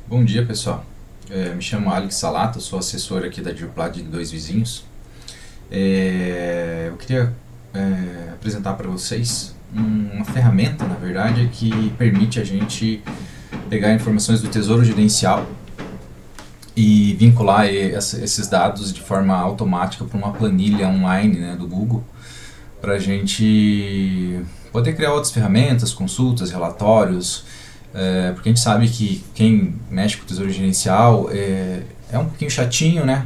Bom dia, pessoal. Me chamo Alex Salata, sou assessor aqui da Dirplat de Dois Vizinhos. Eu queria apresentar para vocês uma ferramenta, na verdade, que permite a gente pegar informações do Tesouro Gerencial e vincular esses dados de forma automática para uma planilha online, né, do Google, para a gente poder criar outras ferramentas, consultas, relatórios, porque a gente sabe que quem mexe com o tesouro gerencial é um pouquinho chatinho, né,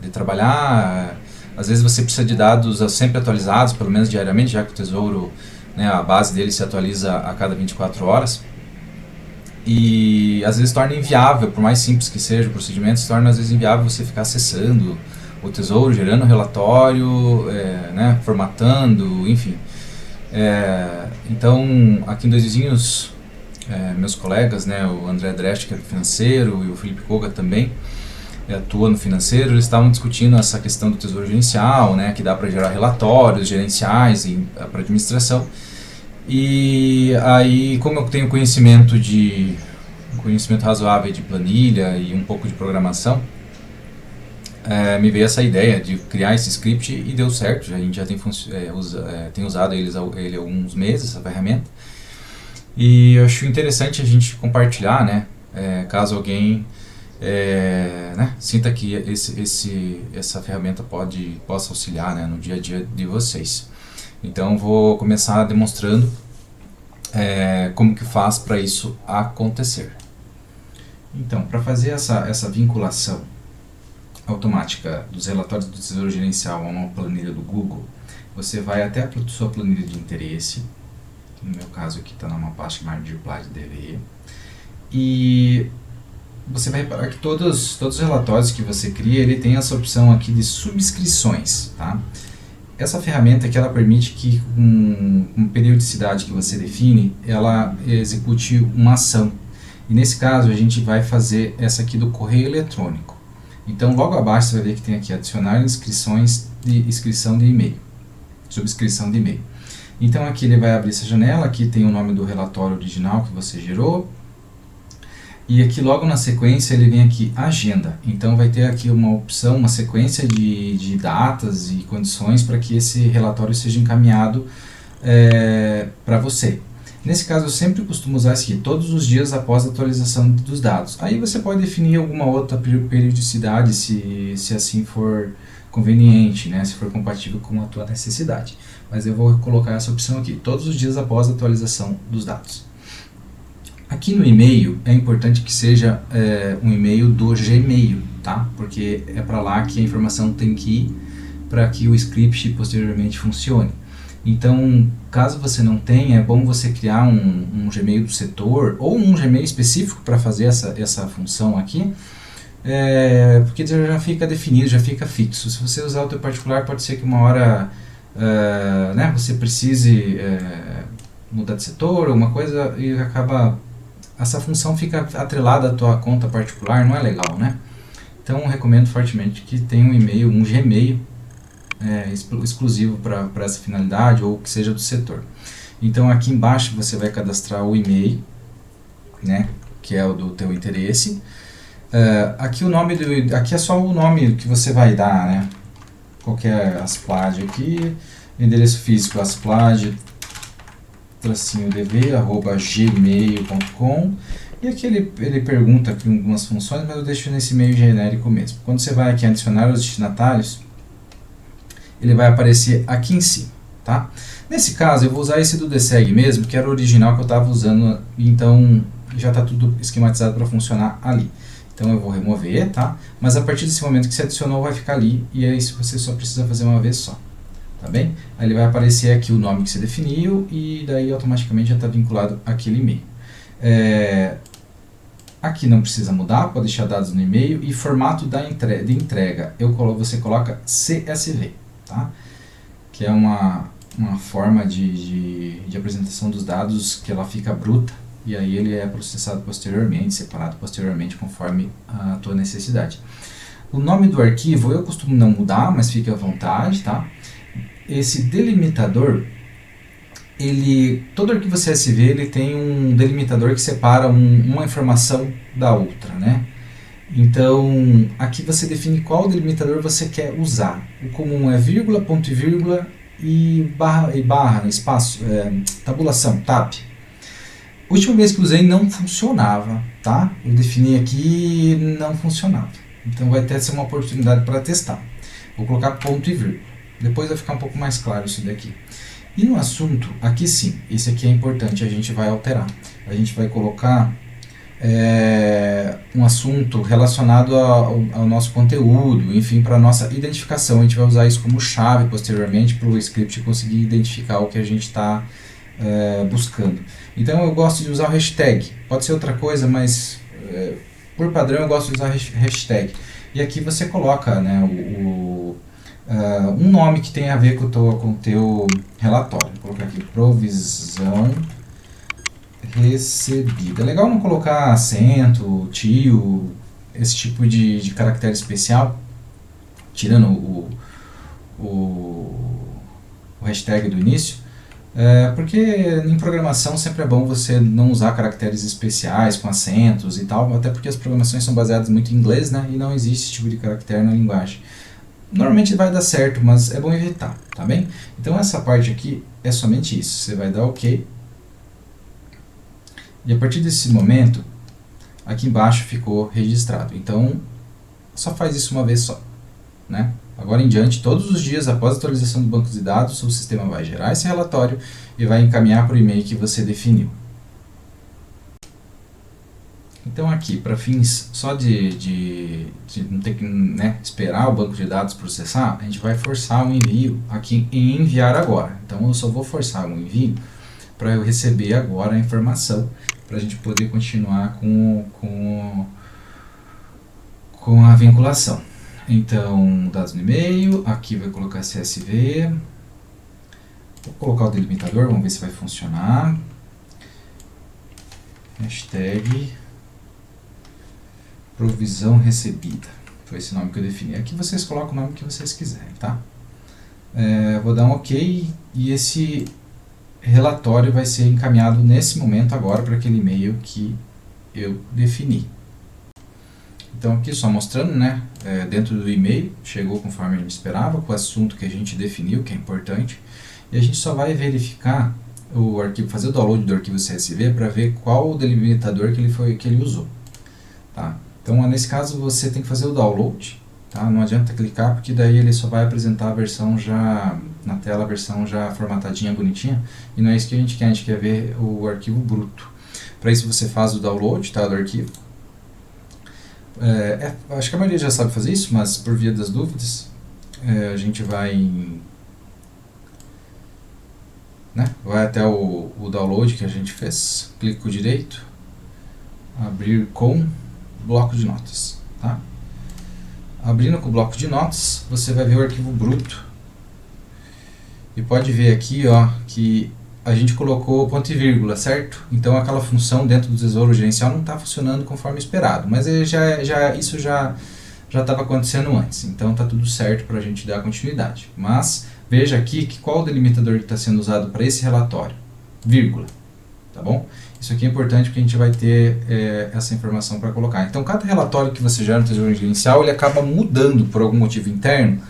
de trabalhar. Às vezes você precisa de dados sempre atualizados, pelo menos diariamente, já que o tesouro, né, a base dele se atualiza a cada 24 horas. E às vezes torna inviável, por mais simples que seja o procedimento, se torna às vezes inviável você ficar acessando o tesouro, gerando relatório, né, formatando, enfim. Então, aqui em Dois Vizinhos, meus colegas, né, o André Dresch, que é do financeiro, e o Felipe Koga também, atua no financeiro, eles estavam discutindo essa questão do tesouro gerencial, né, que dá para gerar relatórios gerenciais para administração. E aí, como eu tenho conhecimento razoável de planilha e um pouco de programação, me veio essa ideia de criar esse script e deu certo. A gente já tem usado ele há alguns meses, essa ferramenta. E eu acho interessante a gente compartilhar, né? Caso alguém né, sinta que essa ferramenta possa auxiliar, né, no dia a dia de vocês. Então vou começar demonstrando como que faz para isso acontecer. Então, para fazer essa vinculação automática dos relatórios do Tesouro Gerencial a uma planilha do Google, você vai até a sua planilha de interesse, que no meu caso aqui está numa pasta chamada Dirplat DVE, e você vai reparar que todos os relatórios que você cria, ele tem essa opção aqui de subscrições, tá? Essa ferramenta que ela permite que com periodicidade que você define, ela execute uma ação. E nesse caso a gente vai fazer essa aqui do correio eletrônico. Então logo abaixo você vai ver que tem aqui adicionar inscrição de e-mail, subscrição de e-mail. Então aqui ele vai abrir essa janela, aqui tem o nome do relatório original que você gerou. E aqui logo na sequência ele vem aqui agenda, então vai ter aqui uma opção, uma sequência de datas e condições para que esse relatório seja encaminhado para você. Nesse caso eu sempre costumo usar isso aqui, todos os dias após a atualização dos dados. Aí você pode definir alguma outra periodicidade se assim for conveniente, né, se for compatível com a tua necessidade. Mas eu vou colocar essa opção aqui, todos os dias após a atualização dos dados. Aqui no e-mail é importante que seja um e-mail do Gmail, tá? Porque é para lá que a informação tem que ir para que o script posteriormente funcione. Então, caso você não tenha, é bom você criar um Gmail do setor ou um Gmail específico para fazer essa função aqui, porque já fica definido, já fica fixo. Se você usar o teu particular, pode ser que uma hora né, você precise mudar de setor, alguma coisa, e essa função fica atrelada à tua conta particular, não é legal, né? Então eu recomendo fortemente que tenha um e-mail, um Gmail exclusivo para essa finalidade, ou que seja do setor. Então aqui embaixo você vai cadastrar o e-mail, né, que é o do teu interesse. Aqui aqui é só o nome que você vai dar, né? Qualquer Asplad aqui, endereço físico asplad dv@gmail.com, e aqui ele pergunta aqui algumas funções, mas eu deixo nesse e-mail genérico mesmo. Quando você vai aqui adicionar os destinatários, ele vai aparecer aqui em cima, tá? Nesse caso eu vou usar esse do DSEG mesmo, que era o original que eu estava usando, então já está tudo esquematizado para funcionar ali. Então eu vou remover, tá? Mas a partir desse momento que você adicionou vai ficar ali, e aí você só precisa fazer uma vez só. Tá bem? Aí ele vai aparecer aqui o nome que você definiu e daí automaticamente já está vinculado àquele e-mail. Aqui não precisa mudar, pode deixar dados no e-mail, e formato de entrega, você coloca CSV, tá? Que é uma forma de apresentação dos dados que ela fica bruta, e aí ele é processado posteriormente, separado posteriormente conforme a tua necessidade. O nome do arquivo eu costumo não mudar, mas fique à vontade, tá? Esse delimitador todo arquivo CSV ele tem um delimitador que separa uma informação da outra, né? Então, aqui você define qual delimitador você quer usar. O comum é vírgula, ponto e vírgula e barra, espaço, tabulação, tab. A última vez que usei não funcionava, tá? Eu defini aqui e não funcionava. Então vai ter uma oportunidade para testar. Vou colocar ponto e vírgula. Depois vai ficar um pouco mais claro isso daqui. E no assunto, aqui sim, esse aqui é importante, a gente vai alterar. A gente vai colocar um assunto relacionado ao nosso conteúdo, enfim, para a nossa identificação. A gente vai usar isso como chave posteriormente para o script conseguir identificar o que a gente está buscando. Então eu gosto de usar o hashtag, pode ser outra coisa, mas por padrão eu gosto de usar hashtag. E aqui você coloca, né, um nome que tem a ver com o teu relatório. Vou colocar aqui, provisão recebida. É legal não colocar acento, tio, esse tipo de caractere especial, tirando o hashtag do início, porque em programação sempre é bom você não usar caracteres especiais com acentos e tal, até porque as programações são baseadas muito em inglês, né, e não existe esse tipo de caractere na linguagem. Normalmente vai dar certo, mas é bom evitar, tá bem? Então essa parte aqui é somente isso, você vai dar OK. E a partir desse momento, aqui embaixo ficou registrado. Então, só faz isso uma vez só, né? Agora em diante, todos os dias após a atualização do banco de dados, o sistema vai gerar esse relatório e vai encaminhar para o e-mail que você definiu. Então aqui, para fins só de não ter que, né, esperar o banco de dados processar, a gente vai forçar um envio aqui em enviar agora. Então eu só vou forçar um envio para eu receber agora a informação, para a gente poder continuar com a vinculação. Então, dados no e-mail, aqui vai colocar CSV, vou colocar o delimitador, vamos ver se vai funcionar. Hashtag provisão recebida, foi esse nome que eu defini. Aqui vocês colocam o nome que vocês quiserem, tá? Vou dar um OK e esse relatório vai ser encaminhado nesse momento agora para aquele e-mail que eu defini. Então aqui só mostrando, né, dentro do e-mail, chegou conforme a gente esperava, com o assunto que a gente definiu, que é importante, e a gente só vai verificar o arquivo, fazer o download do arquivo CSV para ver qual o delimitador que ele usou, tá? Então nesse caso você tem que fazer o download, tá? Não adianta clicar porque daí ele só vai apresentar a versão já na tela, a versão já formatadinha, bonitinha, e não é isso que a gente quer ver o arquivo bruto. Para isso você faz o download, tá, do arquivo. Acho que a maioria já sabe fazer isso, mas por via das dúvidas, a gente vai até o download que a gente fez, clico direito, abrir com bloco de notas, tá? Abrindo com o bloco de notas, você vai ver o arquivo bruto e pode ver aqui, ó, que a gente colocou ponto e vírgula, certo? Então aquela função dentro do tesouro gerencial não está funcionando conforme esperado, mas isso já estava acontecendo antes, então está tudo certo para a gente dar continuidade. Mas veja aqui que qual o delimitador que está sendo usado para esse relatório? Vírgula, tá bom? Isso aqui é importante porque a gente vai ter essa informação para colocar. Então cada relatório que você gera no tesouro gerencial, ele acaba mudando por algum motivo interno.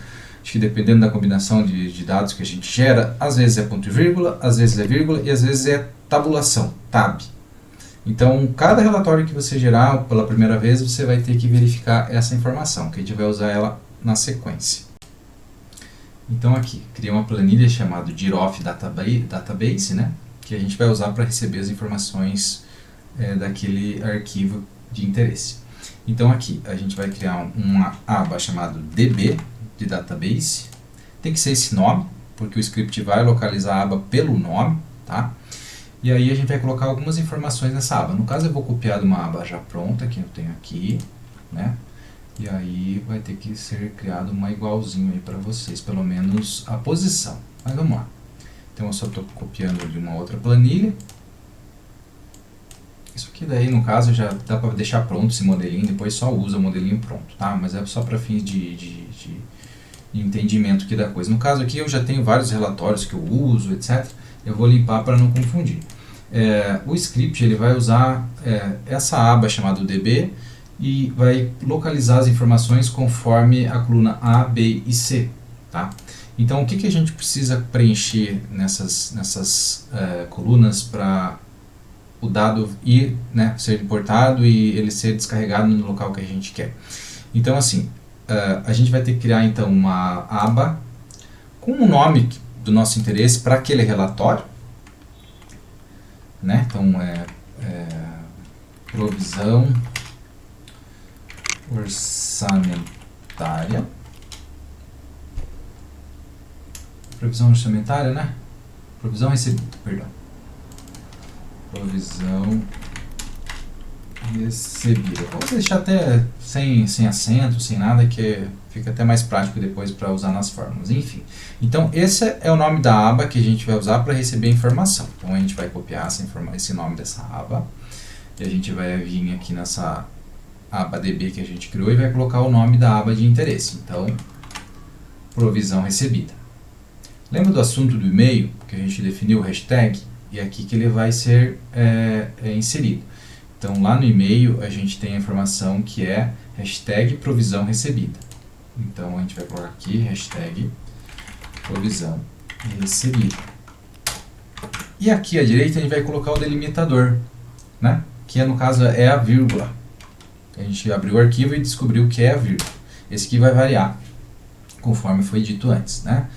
Acho que dependendo da combinação de dados que a gente gera, às vezes é ponto e vírgula, às vezes é vírgula e às vezes é tabulação, tab. Então, cada relatório que você gerar pela primeira vez, você vai ter que verificar essa informação, que a gente vai usar ela na sequência. Então aqui, criei uma planilha chamada Giroff Database, né, que a gente vai usar para receber as informações daquele arquivo de interesse. Então aqui, a gente vai criar uma aba chamada DB, de database, tem que ser esse nome, porque o script vai localizar a aba pelo nome, tá? E aí a gente vai colocar algumas informações nessa aba. No caso eu vou copiar de uma aba já pronta, que eu tenho aqui, né? E aí vai ter que ser criado uma igualzinho aí para vocês, pelo menos a posição. Mas vamos lá. Então eu só estou copiando de uma outra planilha. Isso aqui daí, no caso, já dá para deixar pronto esse modelinho, depois só usa o modelinho pronto, tá? Mas é só para fins de entendimento aqui da coisa. No caso aqui eu já tenho vários relatórios que eu uso, etc. Eu vou limpar para não confundir. O script ele vai usar essa aba chamada DB e vai localizar as informações conforme a coluna A, B e C. Tá? Então, o que a gente precisa preencher nessas colunas para o dado ir, né, ser importado e ele ser descarregado no local que a gente quer? Então, assim, a gente vai ter que criar então uma aba com o nome do nosso interesse para aquele relatório, né? Então, provisão orçamentária. Provisão orçamentária, né? Provisão recebida, perdão. Provisão recebida. Vamos deixar até sem acento, sem nada, que fica até mais prático depois para usar nas fórmulas. Enfim, então esse é o nome da aba que a gente vai usar para receber a informação. Então a gente vai copiar esse nome dessa aba e a gente vai vir aqui nessa aba DB que a gente criou e vai colocar o nome da aba de interesse. Então, provisão recebida. Lembra do assunto do e-mail que a gente definiu o hashtag? E é aqui que ele vai ser inserido. Então, lá no e-mail, a gente tem a informação que é hashtag provisão recebida. Então, a gente vai colocar aqui hashtag provisão recebida. E aqui à direita, a gente vai colocar o delimitador, né? Que no caso é a vírgula. A gente abriu o arquivo e descobriu que é a vírgula. Esse aqui vai variar, conforme foi dito antes, né?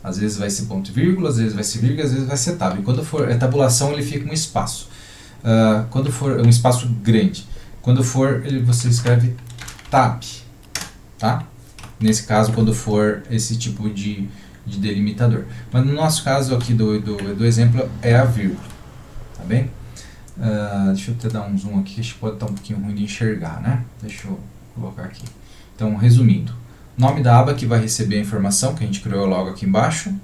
Às vezes vai ser ponto e vírgula, às vezes vai ser vírgula, às vezes vai ser tab. E quando for tabulação, ele fica um espaço. Quando for um espaço grande. Quando for, você escreve tab, tá? Nesse caso, quando for esse tipo de delimitador. Mas no nosso caso aqui do exemplo é a vírgula, tá bem? Deixa eu até dar um zoom aqui, que pode estar um pouquinho ruim de enxergar, né? Deixa eu colocar aqui. Então, resumindo. Nome da aba que vai receber a informação, que a gente criou logo aqui embaixo.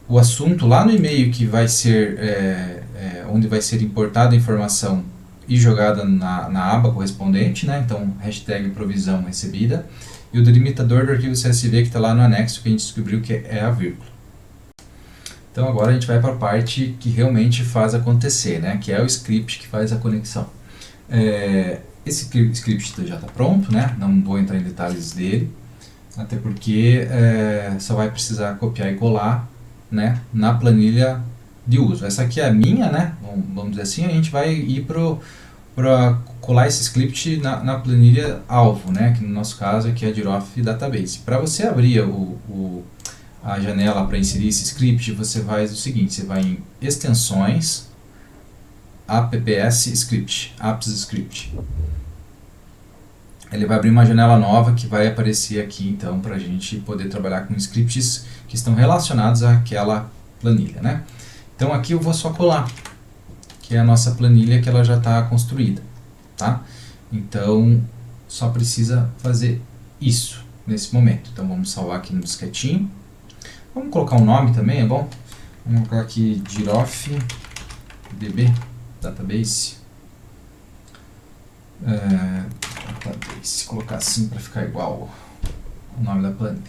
O assunto lá no e-mail que vai ser, onde vai ser importada a informação e jogada na aba correspondente, né? Então, hashtag provisão recebida. E o delimitador do arquivo CSV que está lá no anexo, que a gente descobriu que é a vírgula. Então, agora a gente vai para a parte que realmente faz acontecer, né? Que é o script que faz a conexão. Esse script já está pronto, né? Não vou entrar em detalhes dele. Até porque só vai precisar copiar e colar, né, na planilha de uso. Essa aqui é a minha, né, vamos dizer assim. A gente vai ir para colar esse script na planilha alvo, né, que no nosso caso aqui é a Giroffe Database. Para você abrir a janela para inserir esse script, você faz o seguinte: você vai em extensões, apps script, apps script. Ele vai abrir uma janela nova que vai aparecer aqui, então, para a gente poder trabalhar com scripts que estão relacionados àquela planilha, né? Então, aqui eu vou só colar, que é a nossa planilha que ela já está construída, tá? Então, só precisa fazer isso nesse momento. Então, vamos salvar aqui no disquetinho. Vamos colocar um nome também, é bom? Vamos colocar aqui Giroffe DB Database. Se colocar assim para ficar igual o nome da planilha,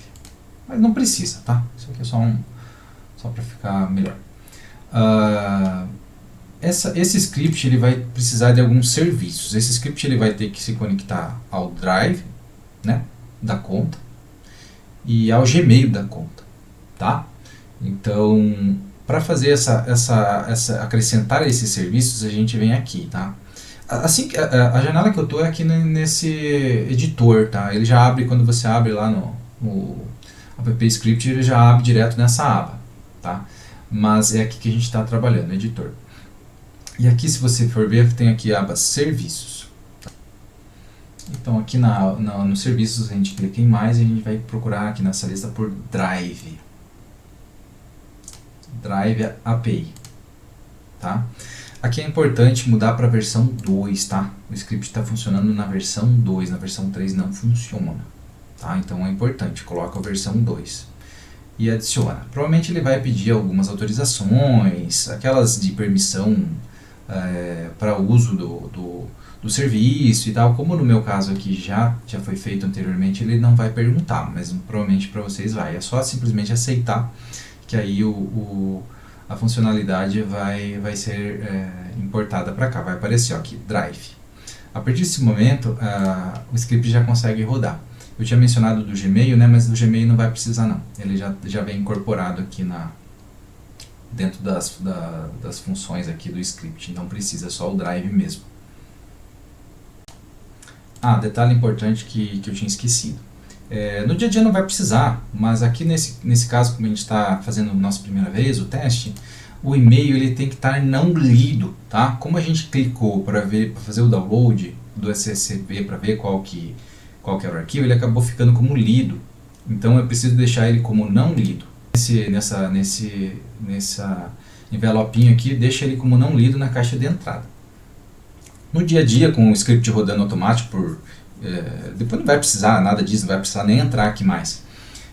mas não precisa, tá? Isso aqui é só para ficar melhor. Esse script ele vai precisar de alguns serviços. Esse script ele vai ter que se conectar ao Drive, né, da conta e ao Gmail da conta, tá? Então, para fazer acrescentar esses serviços, a gente vem aqui, tá? Assim, a janela que eu estou é aqui nesse editor, tá? Ele já abre, quando você abre lá no app script, ele já abre direto nessa aba, tá? Mas é aqui que a gente está trabalhando, no editor. E aqui, se você for ver, tem aqui a aba serviços. Tá? Então aqui nos serviços a gente clica em mais e a gente vai procurar aqui nessa lista por Drive. Drive API, tá? Aqui é importante mudar para a versão 2, tá? O script está funcionando na versão 2, na versão 3 não funciona, tá? Então é importante, coloca a versão 2 e adiciona. Provavelmente ele vai pedir algumas autorizações, aquelas de permissão para uso do serviço e tal. Como no meu caso aqui já foi feito anteriormente, ele não vai perguntar, mas provavelmente para vocês vai. É só simplesmente aceitar, que aí a funcionalidade vai ser importada para cá, vai aparecer ó, aqui, Drive. A partir desse momento, o script já consegue rodar. Eu tinha mencionado do Gmail, né, mas do Gmail não vai precisar não, ele já vem incorporado aqui dentro das funções aqui do script, então precisa só o Drive mesmo. Detalhe importante que eu tinha esquecido. No dia a dia não vai precisar, mas aqui nesse caso, como a gente está fazendo a nossa primeira vez, o teste, o e-mail ele tem que estar não lido, tá? Como a gente clicou para fazer o download do SSB para ver qual que era o arquivo, ele acabou ficando como lido. Então eu preciso deixar ele como não lido. Nessa envelopinho aqui, deixa ele como não lido na caixa de entrada. No dia a dia, com o script rodando automático, depois não vai precisar nada disso, não vai precisar nem entrar aqui mais.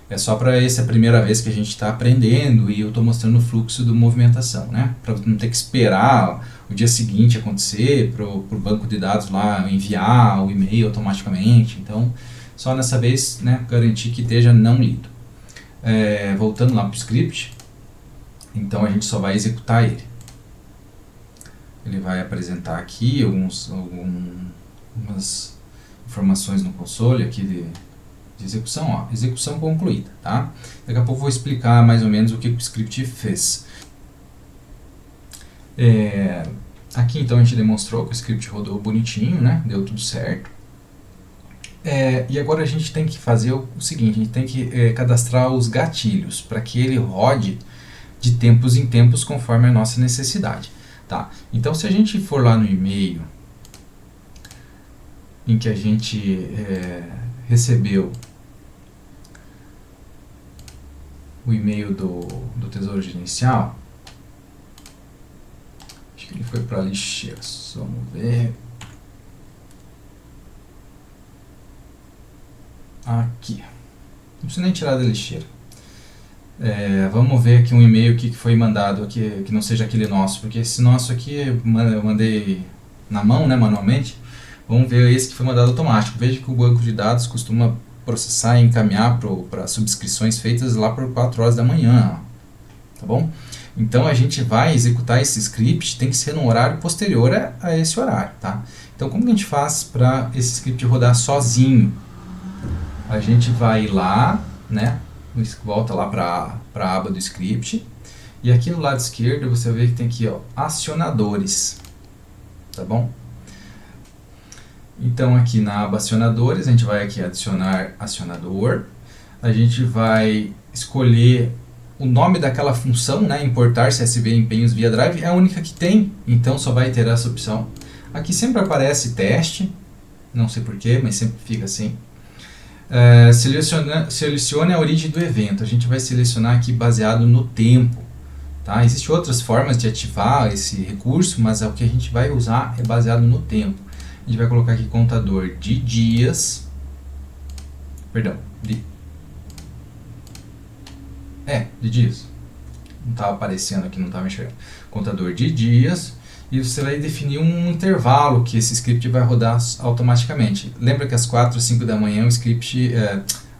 É só para essa primeira vez que a gente está aprendendo e eu estou mostrando o fluxo de movimentação, né? Para não ter que esperar o dia seguinte acontecer, para o banco de dados lá enviar o e-mail automaticamente. Então, só nessa vez, né, garantir que esteja não lido. Voltando lá para o script, então a gente só vai executar ele. Ele vai apresentar aqui algumas informações no console aqui de execução, ó, execução concluída, tá? Daqui a pouco eu vou explicar mais ou menos o que o script fez. Aqui então a gente demonstrou que o script rodou bonitinho, né? Deu tudo certo. E agora a gente tem que fazer o seguinte, a gente tem que cadastrar os gatilhos para que ele rode de tempos em tempos conforme a nossa necessidade. Tá? Então se a gente for lá no e-mail em que a gente recebeu o e-mail do Tesouro Gerencial, acho que ele foi para a lixeira, vamos ver, aqui, não precisa nem tirar da lixeira. Vamos ver aqui um e-mail que foi mandado aqui, que não seja aquele nosso, porque esse nosso aqui eu mandei na mão, né, manualmente. Vamos ver esse que foi mandado automático. Veja que o banco de dados costuma processar e encaminhar para subscrições feitas lá por 4 horas da manhã, tá bom? Então a gente vai executar esse script, tem que ser no horário posterior a esse horário, tá? Então como que a gente faz para esse script rodar sozinho? A gente vai lá, né? Volta lá para a aba do script e aqui no lado esquerdo você vê que tem aqui ó, acionadores, tá bom? Então aqui na aba acionadores a gente vai aqui adicionar acionador, a gente vai escolher o nome daquela função, né? Importar CSV empenhos via Drive, é a única que tem, então só vai ter essa opção. Aqui sempre aparece teste, não sei porquê, mas sempre fica assim. Selecione a origem do evento, a gente vai selecionar aqui baseado no tempo, tá? Existem outras formas de ativar esse recurso, mas o que a gente vai usar é baseado no tempo. A gente vai colocar aqui contador de dias, perdão, de dias, não estava aparecendo aqui, não estava enxergando, contador de dias. E você vai definir um intervalo que esse script vai rodar automaticamente. Lembra que às 4 ou 5 da manhã o script,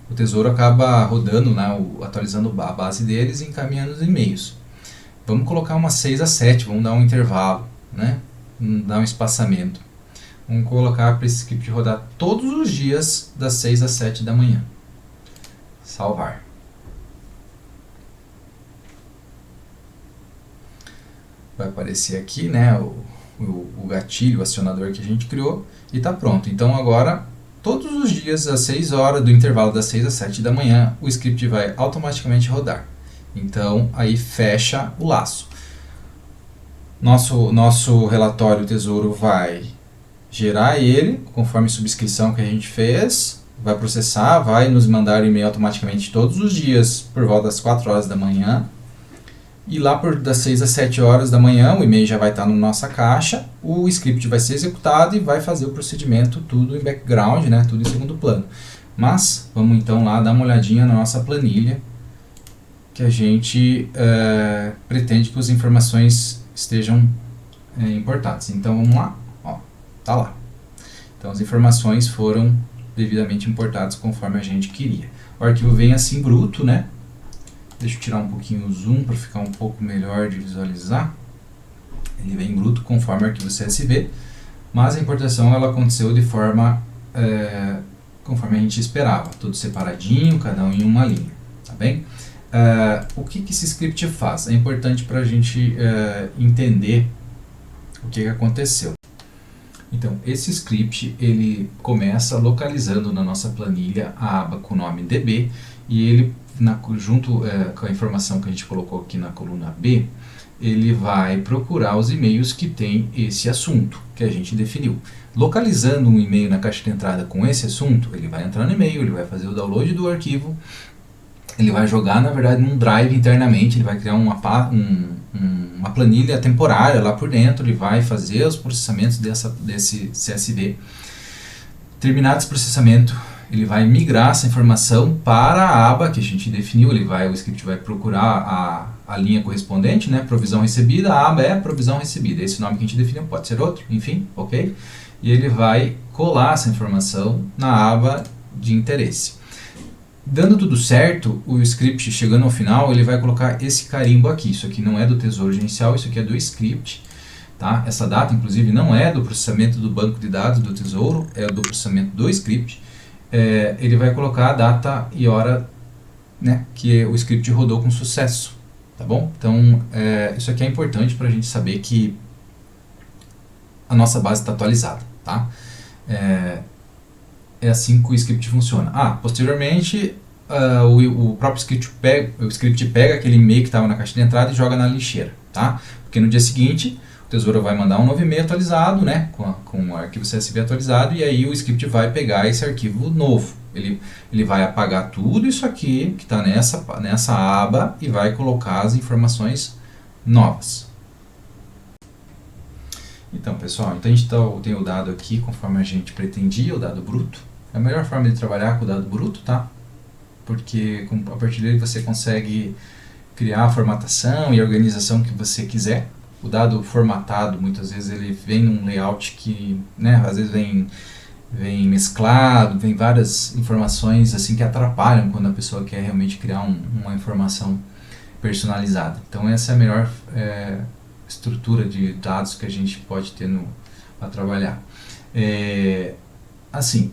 o Tesouro acaba rodando, né, atualizando a base deles e encaminhando os e-mails. Vamos colocar umas 6 às 7, vamos dar um intervalo, né, dar um espaçamento. Vamos colocar para esse script rodar todos os dias das 6 às 7 da manhã. Salvar. Vai aparecer aqui, né, o gatilho, o acionador que a gente criou e está pronto. Então agora, todos os dias às 6 horas do intervalo das 6 às 7 da manhã, o script vai automaticamente rodar. Então aí fecha o laço. Nosso relatório Tesouro vai gerar ele, conforme a subscrição que a gente fez, vai processar, vai nos mandar o e-mail automaticamente todos os dias por volta das 4 horas da manhã. E lá das 6 às 7 horas da manhã, o e-mail já vai estar na nossa caixa, o script vai ser executado e vai fazer o procedimento tudo em background, né, tudo em segundo plano. Mas, vamos então lá dar uma olhadinha na nossa planilha, que a gente pretende que as informações estejam importadas. Então vamos lá, ó, tá lá. Então as informações foram devidamente importadas conforme a gente queria. O arquivo vem assim bruto, né? Deixa eu tirar um pouquinho o zoom para ficar um pouco melhor de visualizar. Ele vem bruto conforme o arquivo CSV, mas a importação ela aconteceu de forma conforme a gente esperava, tudo separadinho, cada um em uma linha, tá bem? O que esse script faz? É importante para a gente entender o que aconteceu. Então, esse script ele começa localizando na nossa planilha a aba com o nome DB e ele, junto com a informação que a gente colocou aqui na coluna B, ele vai procurar os e-mails que tem esse assunto que a gente definiu. Localizando um e-mail na caixa de entrada com esse assunto, ele vai entrar no e-mail, ele vai fazer o download do arquivo, ele vai jogar, na verdade, num drive internamente, ele vai criar uma planilha temporária lá por dentro, ele vai fazer os processamentos desse CSV. Terminado esse processamento, ele vai migrar essa informação para a aba que a gente definiu, o script vai procurar a linha correspondente, né, provisão recebida, a aba é provisão recebida, esse nome que a gente definiu, pode ser outro, enfim, ok? E ele vai colar essa informação na aba de interesse. Dando tudo certo, o script chegando ao final, ele vai colocar esse carimbo aqui. Isso aqui não é do tesouro gerencial, isso aqui é do script. Tá? Essa data, inclusive, não é do processamento do banco de dados do tesouro, é do processamento do script. Ele vai colocar a data e hora, né, que o script rodou com sucesso. Tá bom? Então, isso aqui é importante para a gente saber que a nossa base está atualizada. Tá? É assim que o script funciona. Posteriormente, o próprio script pega aquele e-mail que estava na caixa de entrada e joga na lixeira, tá? Porque no dia seguinte, o Tesouro vai mandar um novo e-mail atualizado, né? Com o arquivo CSV atualizado, e aí o script vai pegar esse arquivo novo. Ele vai apagar tudo isso aqui, que está nessa aba, e vai colocar as informações novas. Então, pessoal, a gente tem o dado aqui conforme a gente pretendia, o dado bruto. É a melhor forma de trabalhar com o dado bruto, tá? Porque a partir dele você consegue criar a formatação e a organização que você quiser. O dado formatado, muitas vezes, ele vem num layout que, né, às vezes vem mesclado, vem várias informações assim que atrapalham quando a pessoa quer realmente criar uma informação personalizada. Então, essa é a melhor estrutura de dados que a gente pode ter para trabalhar. Assim,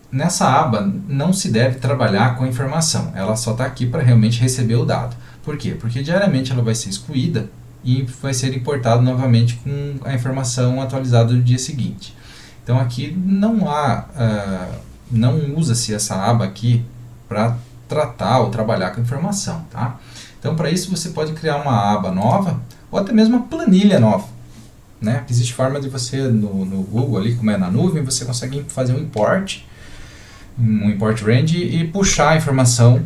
nessa aba não se deve trabalhar com a informação, ela só está aqui para realmente receber o dado. Por quê? Porque diariamente ela vai ser excluída e vai ser importada novamente com a informação atualizada do dia seguinte. Então aqui não usa-se essa aba aqui para tratar ou trabalhar com a informação, tá? Então para isso você pode criar uma aba nova ou até mesmo uma planilha nova, né? Existe forma de você no Google ali, como é na nuvem, você consegue fazer um import range e puxar a informação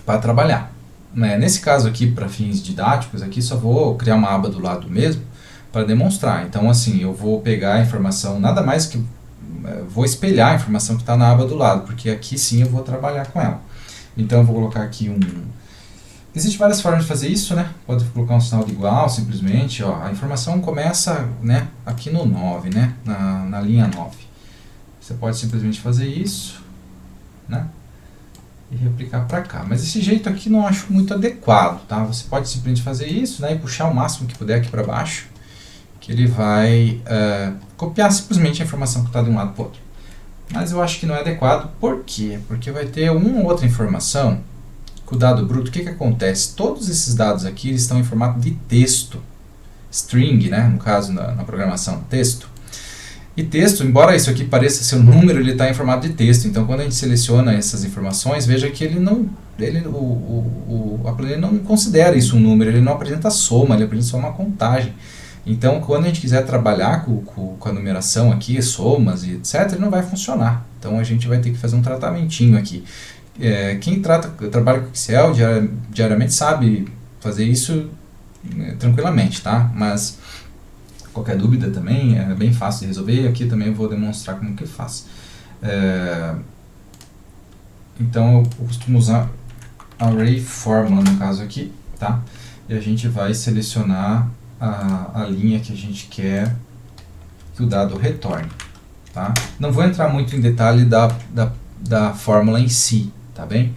para trabalhar. Nesse caso aqui, para fins didáticos, aqui só vou criar uma aba do lado mesmo para demonstrar. Então assim, eu vou pegar a informação, nada mais que vou espelhar a informação que está na aba do lado, porque aqui sim eu vou trabalhar com ela. Então eu vou colocar aqui Existem várias formas de fazer isso, né? Pode colocar um sinal de igual, simplesmente, ó, a informação começa, né, aqui no 9, né, na linha 9. Você pode simplesmente fazer isso, né, e replicar para cá. Mas esse jeito aqui não acho muito adequado, tá? Você pode simplesmente fazer isso, né, e puxar o máximo que puder aqui para baixo, que ele vai copiar simplesmente a informação que está de um lado para o outro. Mas eu acho que não é adequado. Por quê? Porque vai ter uma ou outra informação. Com o dado bruto, o que acontece? Todos esses dados aqui eles estão em formato de texto, string, né? No caso na programação, texto. E texto, embora isso aqui pareça ser um número, ele está em formato de texto. Então, quando a gente seleciona essas informações, veja que a planilha não considera isso um número, ele não apresenta soma, ele apresenta só uma contagem. Então, quando a gente quiser trabalhar com a numeração aqui, somas e etc., ele não vai funcionar. Então, a gente vai ter que fazer um tratamentinho aqui. Quem trabalha com Excel diariamente sabe fazer isso tranquilamente, tá? Mas qualquer dúvida também é bem fácil de resolver. Aqui também eu vou demonstrar como que faz. Então eu costumo usar Array Formula no caso aqui, tá? E a gente vai selecionar a linha que a gente quer que o dado retorne, tá? Não vou entrar muito em detalhe da fórmula em si, tá bem?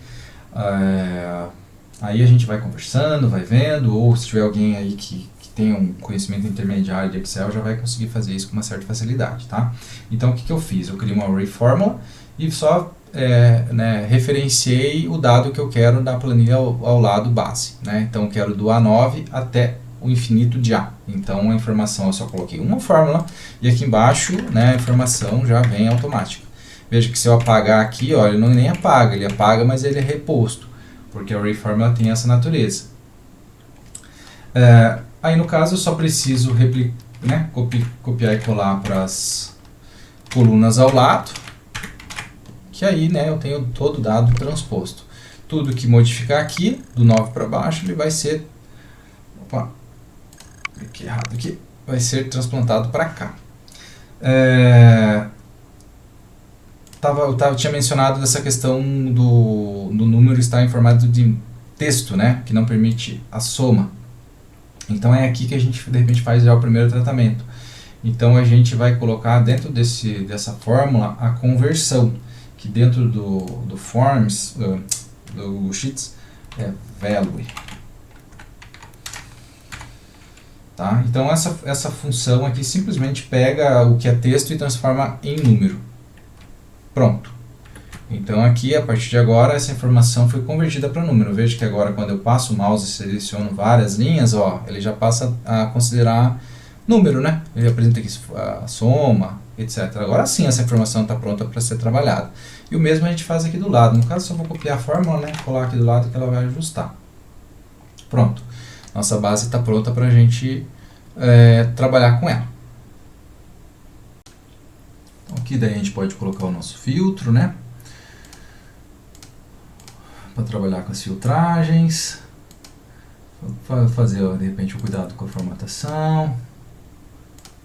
Aí a gente vai conversando, vai vendo, ou se tiver alguém aí que tem um conhecimento intermediário de Excel, já vai conseguir fazer isso com uma certa facilidade, tá? Então o que eu fiz? Eu criei uma array formula e só referenciei o dado que eu quero da planilha ao lado base, né? Então eu quero do A9 até o infinito de A. Então a informação eu só coloquei uma fórmula e aqui embaixo, né, a informação já vem automática. Veja que se eu apagar aqui, ó, ele não nem apaga, ele apaga, mas ele é reposto, porque a array formula tem essa natureza. Aí no caso eu só preciso copiar e colar para as colunas ao lado, que aí, né, eu tenho todo o dado transposto. Tudo que modificar aqui, do 9 para baixo, ele vai ser... Opa, cliquei errado aqui. Vai ser transplantado para cá. Eu tinha mencionado dessa questão do número estar em formato de texto, né, que não permite a soma. Então é aqui que a gente de repente faz já o primeiro tratamento. Então a gente vai colocar dentro dessa fórmula a conversão, que dentro do Forms, do Google Sheets, é value. Tá? Então essa função aqui simplesmente pega o que é texto e transforma em número. Pronto. Então aqui, a partir de agora, essa informação foi convertida para número. Veja que agora quando eu passo o mouse e seleciono várias linhas, ó, ele já passa a considerar número, né? Ele apresenta aqui a soma, etc. Agora sim essa informação está pronta para ser trabalhada. E o mesmo a gente faz aqui do lado. No caso, só vou copiar a fórmula, né? Colar aqui do lado que ela vai ajustar. Pronto. Nossa base está pronta para a gente trabalhar com ela. Então, aqui daí a gente pode colocar o nosso filtro, né? Para trabalhar com as filtragens, fazer de repente o cuidado com a formatação,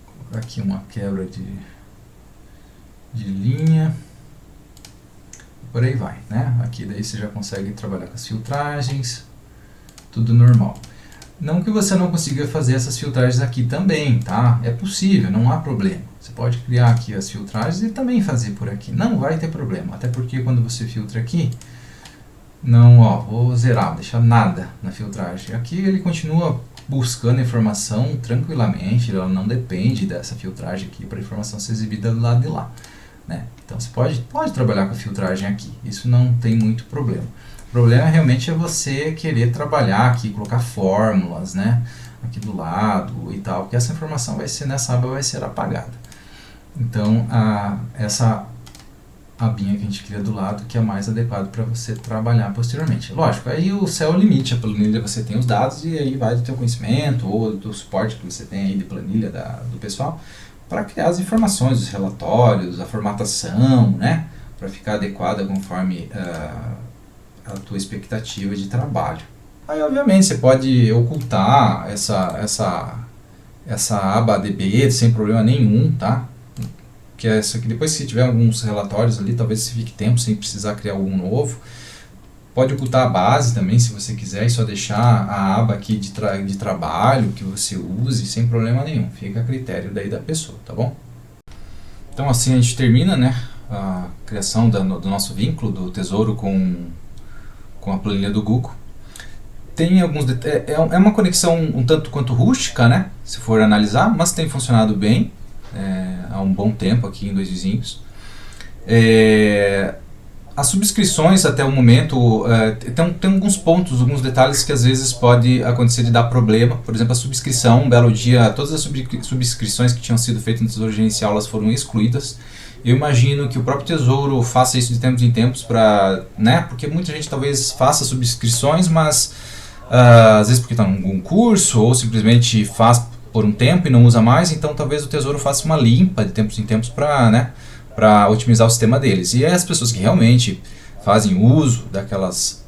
colocar aqui uma quebra de linha, por aí vai, né? Aqui daí você já consegue trabalhar com as filtragens, tudo normal. Não que você não consiga fazer essas filtragens aqui também, tá? É possível, não há problema. Você pode criar aqui as filtragens e também fazer por aqui, não vai ter problema, até porque quando você filtra aqui, não, ó, vou zerar, vou deixar nada na filtragem. Aqui ele continua buscando informação tranquilamente, ela não depende dessa filtragem aqui para a informação ser exibida do lado de lá, né? Então você pode trabalhar com a filtragem aqui, isso não tem muito problema. O problema realmente é você querer trabalhar aqui, colocar fórmulas, né, aqui do lado e tal, porque essa informação nessa aba vai ser apagada. Então essa abinha que a gente cria do lado, que é mais adequado para você trabalhar posteriormente. Lógico, aí o céu é o limite, a planilha você tem os dados e aí vai do teu conhecimento ou do suporte que você tem aí de planilha do pessoal para criar as informações, os relatórios, a formatação, né, para ficar adequada conforme a tua expectativa de trabalho. Aí obviamente você pode ocultar essa aba DB sem problema nenhum, tá? Que é isso aqui. Depois, se tiver alguns relatórios ali, talvez você fique tempo sem precisar criar algum novo. Pode ocultar a base também, se você quiser, e só deixar a aba aqui de trabalho que você use sem problema nenhum. Fica a critério daí da pessoa, tá bom? Então assim a gente termina, né, a criação do nosso vínculo do Tesouro com a planilha do Google. Tem alguns é uma conexão um tanto quanto rústica, né, se for analisar, mas tem funcionado bem. Há um bom tempo aqui em Dois Vizinhos. As subscrições até o momento tem alguns pontos, alguns detalhes que às vezes pode acontecer de dar problema. Por exemplo, a subscrição, um belo dia, todas as subscrições que tinham sido feitas no Tesouro Gerencial, elas foram excluídas. Eu imagino que o próprio Tesouro faça isso de tempos em tempos para, né, porque muita gente talvez faça subscrições, mas às vezes porque está em algum curso ou simplesmente faz por um tempo e não usa mais, então talvez o Tesouro faça uma limpa de tempos em tempos para, né, para otimizar o sistema deles. E as pessoas que realmente fazem uso daquelas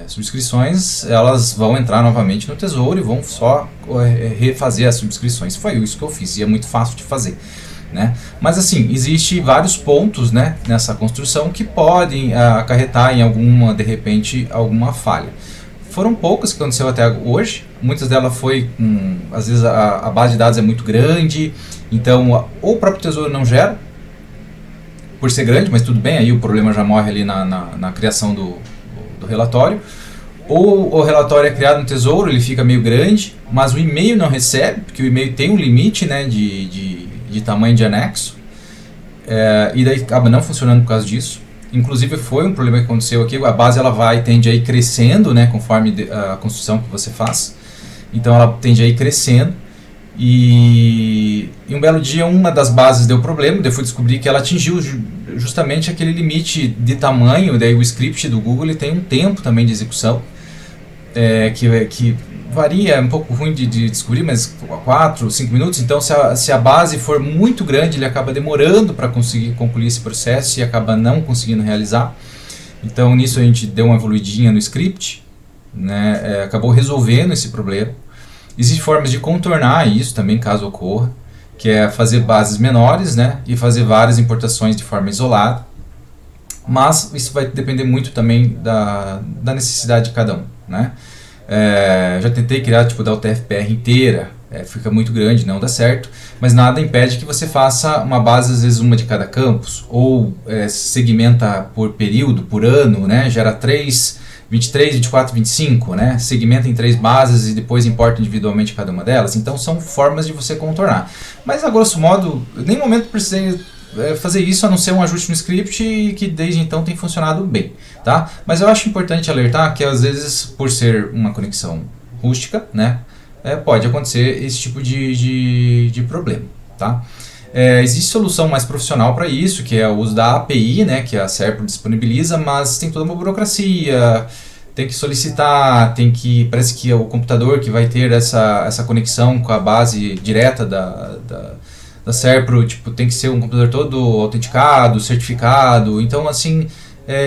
subscrições, elas vão entrar novamente no Tesouro e vão só refazer as subscrições. Foi isso que eu fiz e é muito fácil de fazer, né? Mas assim, existe vários pontos, né, nessa construção que podem acarretar em de repente, alguma falha. Foram poucas que aconteceu até hoje, muitas delas foi, às vezes a base de dados é muito grande, então ou o próprio Tesouro não gera, por ser grande, mas tudo bem, aí o problema já morre ali na criação do relatório, Ou o relatório é criado no Tesouro, ele fica meio grande, mas o e-mail não recebe, porque o e-mail tem um limite, né, de tamanho de anexo, e daí acaba não funcionando por causa disso. Inclusive foi um problema que aconteceu aqui, a base ela tende a ir crescendo, né, conforme a construção que você faz, então ela tende a ir crescendo, e um belo dia uma das bases deu problema, daí eu fui descobrir que ela atingiu justamente aquele limite de tamanho, daí o script do Google ele tem um tempo também de execução, que varia, é um pouco ruim de descobrir, mas 4, 5 minutos. Então, se a base for muito grande, ele acaba demorando para conseguir concluir esse processo e acaba não conseguindo realizar. Então, nisso a gente deu uma evoluidinha no script, né, acabou resolvendo esse problema. Existem formas de contornar isso também, caso ocorra, que é fazer bases menores, né, e fazer várias importações de forma isolada. Mas isso vai depender muito também da necessidade de cada um, né? Já tentei criar tipo da UTF-PR inteira, fica muito grande, não dá certo, mas nada impede que você faça uma base, às vezes uma de cada campus, ou segmenta por período, por ano, né? Gera 3, 23, 24, 25, né? Segmenta em 3 bases e depois importa individualmente cada uma delas. Então são formas de você contornar. Mas a grosso modo, em nenhum momento precisei fazer isso, a não ser um ajuste no script, e que desde então tem funcionado bem, tá? Mas eu acho importante alertar que às vezes, por ser uma conexão rústica, né, pode acontecer esse tipo de problema, tá? Existe solução mais profissional para isso, que é o uso da API, né, que a Serpro disponibiliza, mas tem toda uma burocracia, tem que solicitar, parece que é o computador que vai ter essa conexão com a base direta da Serpro, tipo, tem que ser um computador todo autenticado, certificado. Então, assim,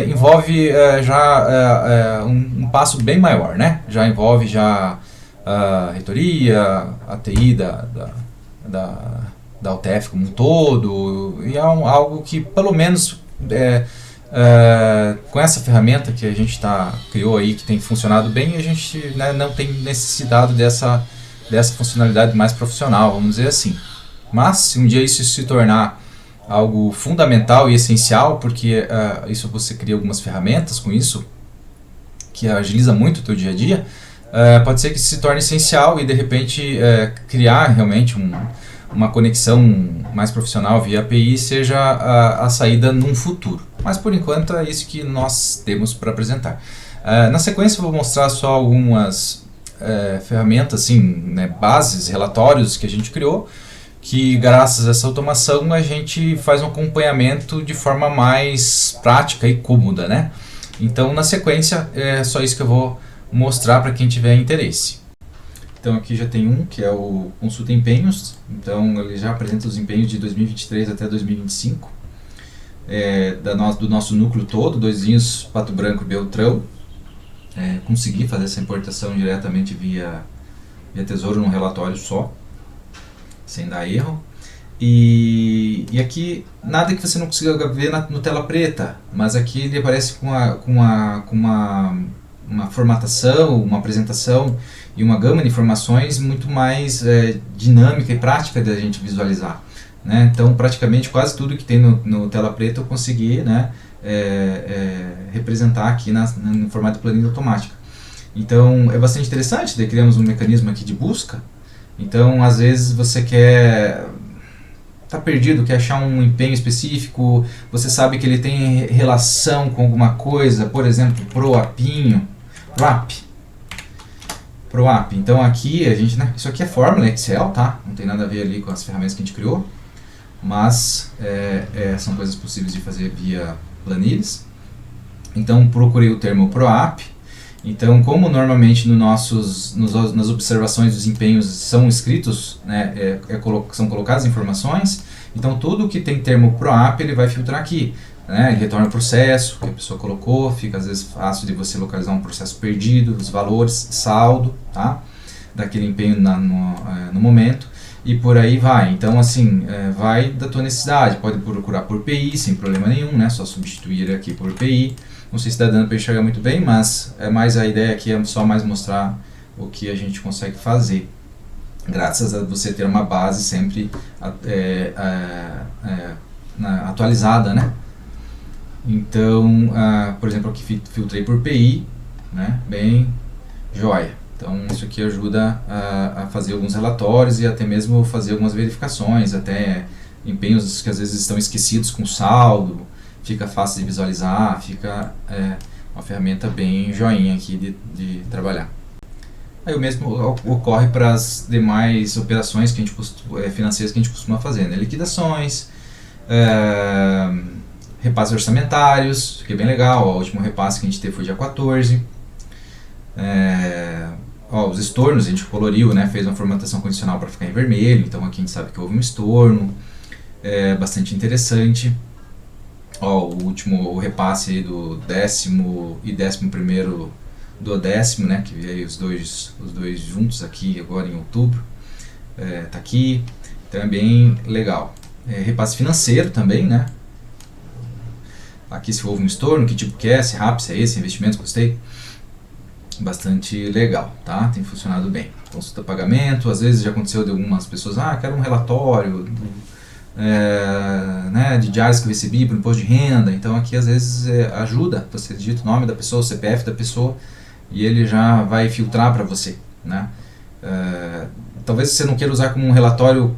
envolve já um passo bem maior, né? Já envolve já a reitoria, a TI da UTF como um todo, e é algo que, pelo menos, com essa ferramenta que a gente criou aí, que tem funcionado bem, a gente, né, não tem necessidade dessa funcionalidade mais profissional, vamos dizer assim. Mas se um dia isso se tornar algo fundamental e essencial, porque isso você cria algumas ferramentas com isso, que agiliza muito o teu dia a dia, pode ser que isso se torne essencial e de repente criar realmente uma conexão mais profissional via API seja a saída num futuro. Mas por enquanto é isso que nós temos para apresentar. Na sequência eu vou mostrar só algumas ferramentas, assim, né, bases, relatórios que a gente criou, que graças a essa automação a gente faz um acompanhamento de forma mais prática e cômoda, né? Então na sequência é só isso que eu vou mostrar para quem tiver interesse. Então aqui já tem um que é o Consulta Empenhos, então ele já apresenta os empenhos de 2023 até 2025, do nosso núcleo todo, Doisinhos, Pato Branco e Beltrão. Consegui fazer essa importação diretamente via Tesouro num relatório só, sem dar erro. E aqui nada que você não consiga ver no tela preta, mas aqui ele aparece com uma formatação, uma apresentação e uma gama de informações muito mais dinâmica e prática da gente visualizar, né? Então praticamente quase tudo que tem no tela preta eu consegui, né, representar aqui no formato de planilha automática. Então é bastante interessante, daí criamos um mecanismo aqui de busca. Então, às vezes você tá perdido, quer achar um empenho específico, você sabe que ele tem relação com alguma coisa, por exemplo, ProApp. Então aqui a gente, né, isso aqui é fórmula Excel, tá? Não tem nada a ver ali com as ferramentas que a gente criou, mas são coisas possíveis de fazer via planilhas. Então procurei o termo ProApp. Então, como normalmente nas observações dos empenhos são escritos, né, são colocadas informações, então tudo que tem termo ProApp ele vai filtrar aqui, né, ele retorna o processo que a pessoa colocou, fica às vezes fácil de você localizar um processo perdido, os valores, saldo, tá, daquele empenho no momento, e por aí vai. Então, assim, vai da tua necessidade, pode procurar por PI sem problema nenhum, né, só substituir aqui por PI. Não sei se está dando para enxergar muito bem, mas a ideia aqui é só mais mostrar o que a gente consegue fazer, graças a você ter uma base sempre atualizada, né? Então, por exemplo, aqui filtrei por PI, né? Bem joia. Então isso aqui ajuda a fazer alguns relatórios e até mesmo fazer algumas verificações, até empenhos que às vezes estão esquecidos com saldo, fica fácil de visualizar, fica uma ferramenta bem joinha aqui de trabalhar. Aí o mesmo ocorre para as demais operações que a gente financeiras que a gente costuma fazer, né? Liquidações, repasses orçamentários, que é bem legal. O último repasse que a gente teve foi dia 14. Os estornos a gente coloriu, né? Fez uma formatação condicional para ficar em vermelho, então aqui a gente sabe que houve um estorno, bastante interessante. O último repasse aí do 10º e 11º do 10º, né? Que veio os dois juntos aqui agora em outubro, tá aqui, então é bem legal. Repasse financeiro também, né? Aqui se houve um estorno, que tipo que é, se RAP, se é esse, investimento, gostei. Bastante legal, tá? Tem funcionado bem. Consulta pagamento, às vezes já aconteceu de algumas pessoas, quero um relatório né, de diários que eu recebi por imposto de renda. Então aqui às vezes ajuda, você digita o nome da pessoa, o CPF da pessoa e ele já vai filtrar para você, né? Talvez você não queira usar como um relatório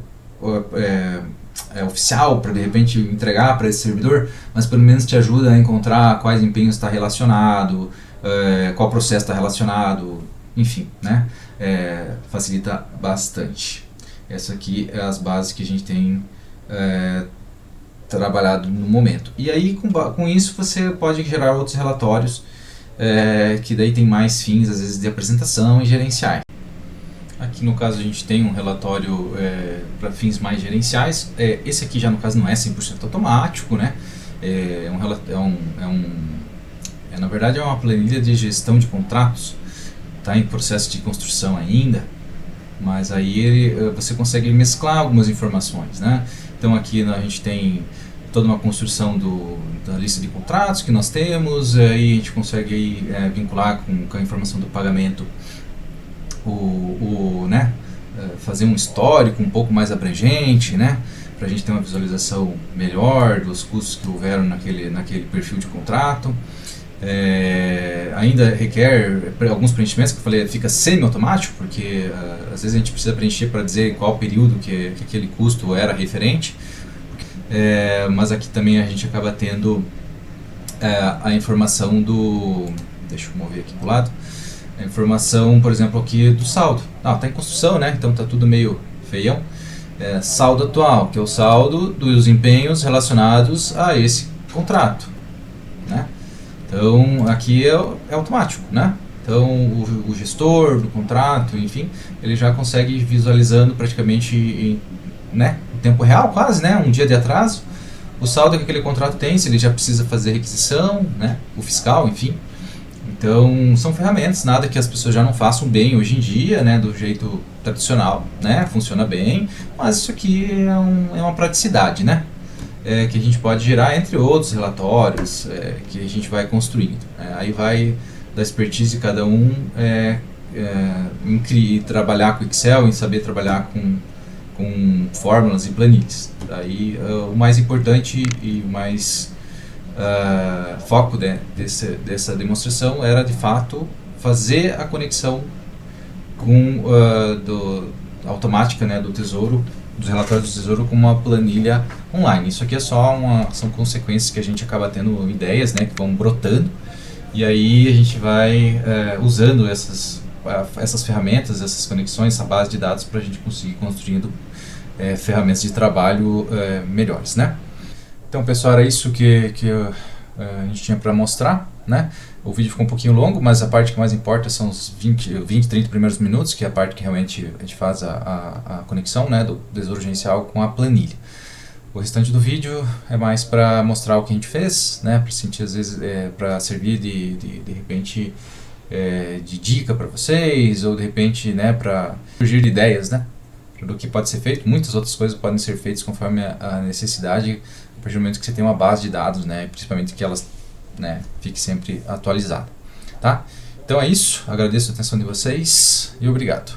oficial para de repente entregar para esse servidor, mas pelo menos te ajuda a encontrar quais empenhos está relacionado, qual processo está relacionado, enfim, né? Facilita bastante. Essa aqui é as bases que a gente tem trabalhado no momento. E aí com isso você pode gerar outros relatórios que daí tem mais fins, às vezes de apresentação e gerenciais. Aqui no caso a gente tem um relatório para fins mais gerenciais. Esse aqui já no caso não é 100% automático, né? Na verdade é uma planilha de gestão de contratos, está em processo de construção ainda, mas aí você consegue mesclar algumas informações, né? Então aqui a gente tem toda uma construção da lista de contratos que nós temos, aí a gente consegue aí, vincular com a informação do pagamento né? Fazer um histórico um pouco mais abrangente, né? Para a gente ter uma visualização melhor dos custos que houveram naquele perfil de contrato. Ainda requer alguns preenchimentos que eu falei, fica semi-automático, porque às vezes a gente precisa preencher para dizer qual período que aquele custo era referente, mas aqui também a gente acaba tendo a informação deixa eu mover aqui para o lado, a informação, por exemplo, aqui do saldo. Está em construção, né? Então está tudo meio feião. Saldo atual, que é o saldo dos empenhos relacionados a esse contrato, né? Então aqui é automático, né? Então o gestor do contrato, enfim, ele já consegue ir visualizando praticamente em tempo real, quase, né? Um dia de atraso, o saldo que aquele contrato tem, se ele já precisa fazer requisição, né? O fiscal, enfim. Então são ferramentas, nada que as pessoas já não façam bem hoje em dia, né? Do jeito tradicional, né? Funciona bem, mas isso aqui é uma praticidade, né? Que a gente pode gerar entre outros relatórios que a gente vai construindo. Aí vai da expertise de cada um em trabalhar com Excel, em saber trabalhar com fórmulas e planilhas. Daí o mais importante e o mais foco dessa demonstração era de fato fazer a conexão com automática, né, do Tesouro, dos relatórios do Tesouro, com uma planilha online. Isso aqui são consequências que a gente acaba tendo ideias, né, que vão brotando, e aí a gente vai usando essas ferramentas, essas conexões, essa base de dados para a gente conseguir construindo ferramentas de trabalho melhores, né? Então, pessoal, era isso que a gente tinha para mostrar, né? O vídeo ficou um pouquinho longo, mas a parte que mais importa são os 20, 30 primeiros minutos, que é a parte que realmente a gente faz a conexão, né, do Tesouro Gerencial com a planilha. O restante do vídeo é mais para mostrar o que a gente fez, né, para sentir às vezes para servir de repente de dica para vocês, ou de repente, né, para surgir ideias, né, do que pode ser feito. Muitas outras coisas podem ser feitas conforme a necessidade, a partir do momento que você tem uma base de dados, né, principalmente que elas, né, fique sempre atualizada, tá? Então é isso, agradeço a atenção de vocês e obrigado.